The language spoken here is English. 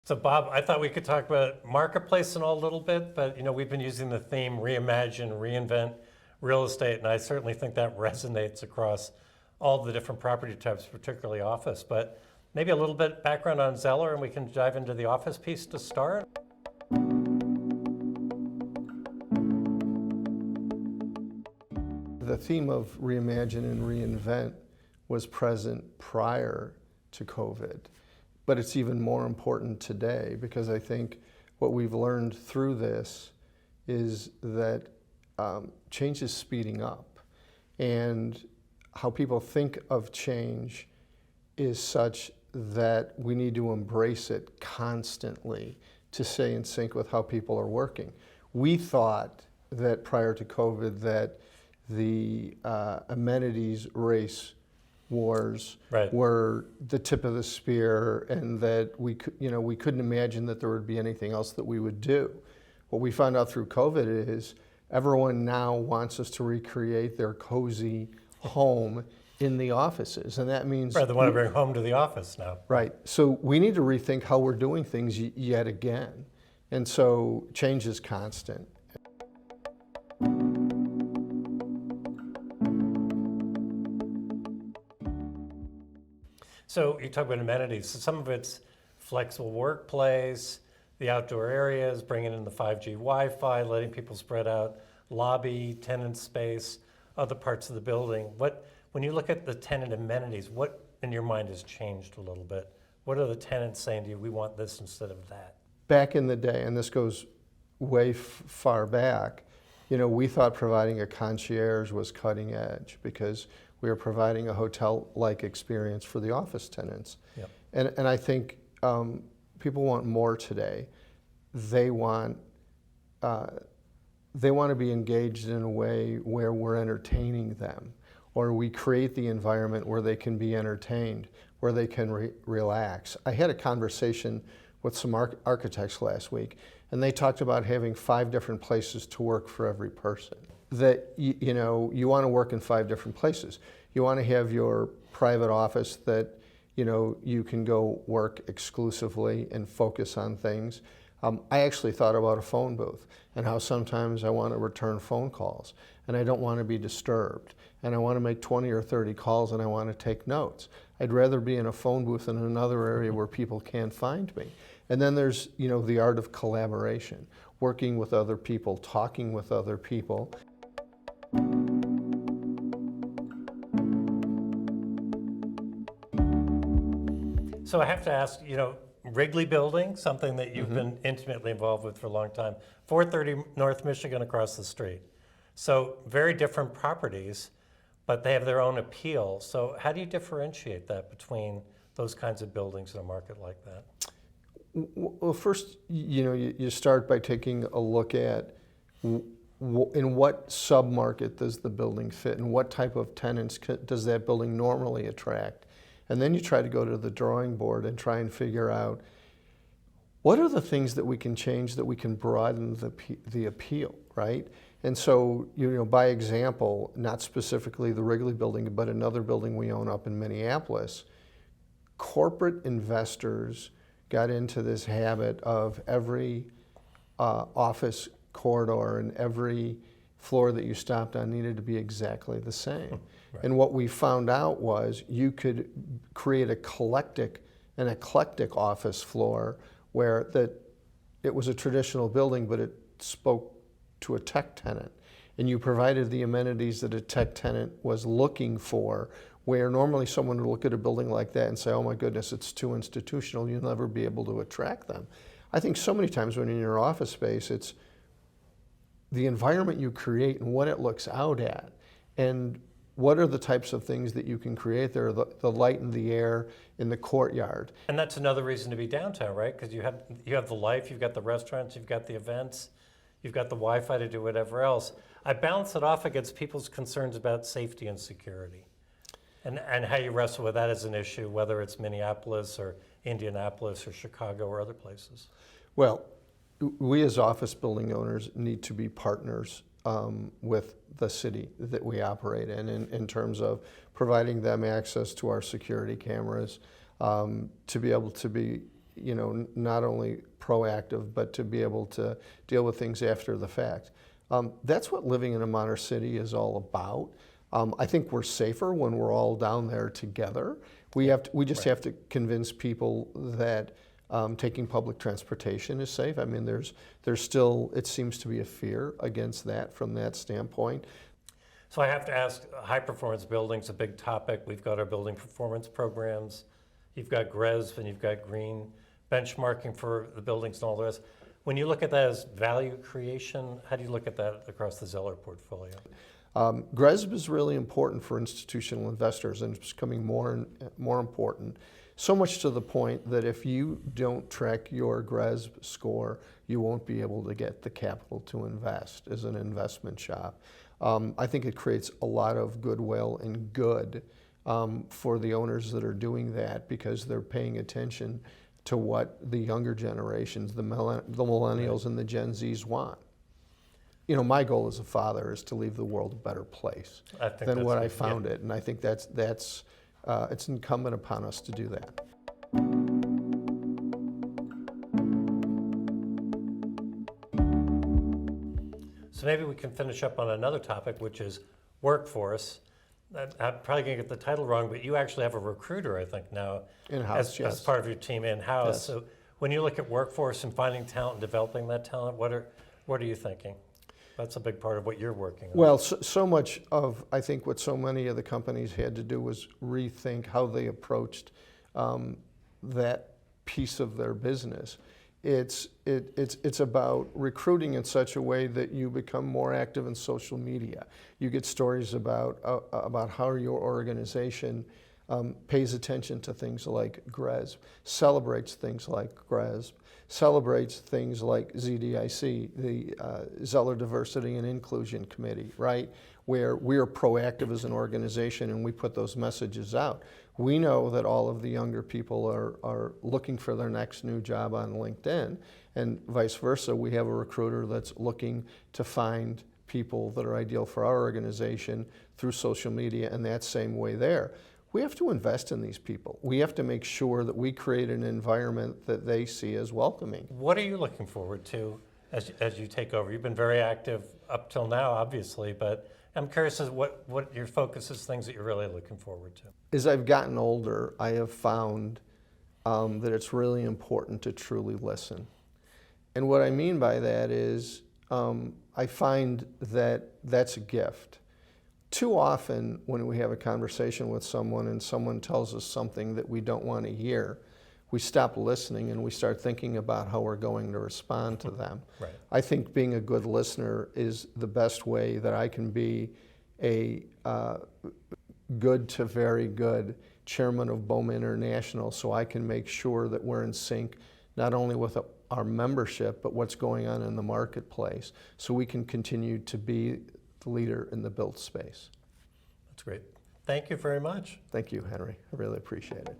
So Bob, I thought we could talk about marketplace in a little bit, but we've been using the theme reimagine, reinvent real estate, and I certainly think that resonates across all the different property types, particularly office. But maybe a little bit background on Zeller, and we can dive into the office piece to start. The theme of reimagine and reinvent was present prior to COVID, but it's even more important today because I think what we've learned through this is that change is speeding up, and how people think of change is such that we need to embrace it constantly to stay in sync with how people are working. We thought that prior to COVID that the amenities race wars were the tip of the spear, and that we couldn't imagine that there would be anything else that we would do. What we found out through COVID is everyone now wants us to recreate their cozy home in the offices, and that means they want to bring home to the office now. Right. So we need to rethink how we're doing things yet again, and so change is constant. So you talk about amenities. So some of it's flexible workplace, the outdoor areas, bringing in the 5G Wi-Fi, letting people spread out, lobby, tenant space, other parts of the building. When you look at the tenant amenities, what in your mind has changed a little bit? What are the tenants saying to you, we want this instead of that? Back in the day, and this goes way far back, we thought providing a concierge was cutting edge because we were providing a hotel-like experience for the office tenants. Yep. And I think people want more today. They want to be engaged in a way where we're entertaining them, or we create the environment where they can be entertained, where they can relax. I had a conversation with some architects last week, and they talked about having 5 different places to work for every person. That you want to work in 5 different places. You want to have your private office that you can go work exclusively and focus on things. I actually thought about a phone booth and how sometimes I want to return phone calls and I don't want to be disturbed, and I want to make 20 or 30 calls and I want to take notes. I'd rather be in a phone booth in another area where people can't find me. And then there's the art of collaboration, working with other people, talking with other people. So I have to ask, Wrigley Building, something that you've been intimately involved with for a long time, 430 North Michigan across the street. So very different properties, but they have their own appeal. So how do you differentiate that between those kinds of buildings in a market like that? Well, first, you start by taking a look at in what submarket does the building fit, and what type of tenants does that building normally attract. And then you try to go to the drawing board and try and figure out what are the things that we can change, that we can broaden the appeal, right? And so, by example, not specifically the Wrigley Building, but another building we own up in Minneapolis, corporate investors got into this habit of every office corridor and every floor that you stopped on needed to be exactly the same. Right. And what we found out was you could create an eclectic office floor where it was a traditional building, but it spoke to a tech tenant. And you provided the amenities that a tech tenant was looking for, where normally someone would look at a building like that and say, oh my goodness, it's too institutional, you'll never be able to attract them. I think so many times when you're in your office space, it's the environment you create and what it looks out at, and what are the types of things that you can create there, the light and the air in the courtyard. And that's another reason to be downtown, right? Because you have the life, you've got the restaurants, you've got the events, you've got the Wi-Fi to do whatever else. I balance it off against people's concerns about safety and security, and how you wrestle with that as an issue, whether it's Minneapolis or Indianapolis or Chicago or other places. Well, we as office building owners need to be partners with the city that we operate in terms of providing them access to our security cameras, to be able to be not only proactive, but to be able to deal with things after the fact. That's what living in a modern city is all about. I think we're safer when we're all down there together. We just have to convince people that taking public transportation is safe. I mean, there's still, it seems to be a fear against that from that standpoint. So I have to ask, high performance building's a big topic. We've got our building performance programs. You've got GRESB and you've got green benchmarking for the buildings and all the rest. When you look at that as value creation, how do you look at that across the Zeller portfolio? GRESB is really important for institutional investors, and it's becoming more and more important. So much to the point that if you don't track your GRESB score, you won't be able to get the capital to invest as an investment shop. I think it creates a lot of goodwill and good for the owners that are doing that, because they're paying attention to what the younger generations, the millennials and the Gen Zs want. My goal as a father is to leave the world a better place than what I found it, and I think that's it's incumbent upon us to do that. So maybe we can finish up on another topic, which is workforce. I'm probably going to get the title wrong, but you actually have a recruiter, I think, now In-house, yes. as part of your team in-house. Yes. So when you look at workforce and finding talent and developing that talent, what are you thinking? That's a big part of what you're working on. Well, so much of, I think, what so many of the companies had to do was rethink how they approached that piece of their business. It's about recruiting in such a way that you become more active in social media. You get stories about how your organization pays attention to things like GRESB, celebrates things like GRESB, celebrates things like ZDIC, the Zeller Diversity and Inclusion Committee, right? Where we are proactive as an organization and we put those messages out. We know that all of the younger people are looking for their next new job on LinkedIn, and vice versa. We have a recruiter that's looking to find people that are ideal for our organization through social media, and that same way there. We have to invest in these people. We have to make sure that we create an environment that they see as welcoming. What are you looking forward to as you take over? You've been very active up till now, obviously, but I'm curious as what your focus is, things that you're really looking forward to. As I've gotten older, I have found that it's really important to truly listen. And what I mean by that is I find that that's a gift. Too often when we have a conversation with someone and someone tells us something that we don't want to hear, we stop listening and we start thinking about how we're going to respond to them. Right. I think being a good listener is the best way that I can be a good to very good chairman of BOMA International, so I can make sure that we're in sync not only with our membership, but what's going on in the marketplace, so we can continue to be the leader in the built space. That's great. Thank you very much. Thank you, Henry. I really appreciate it.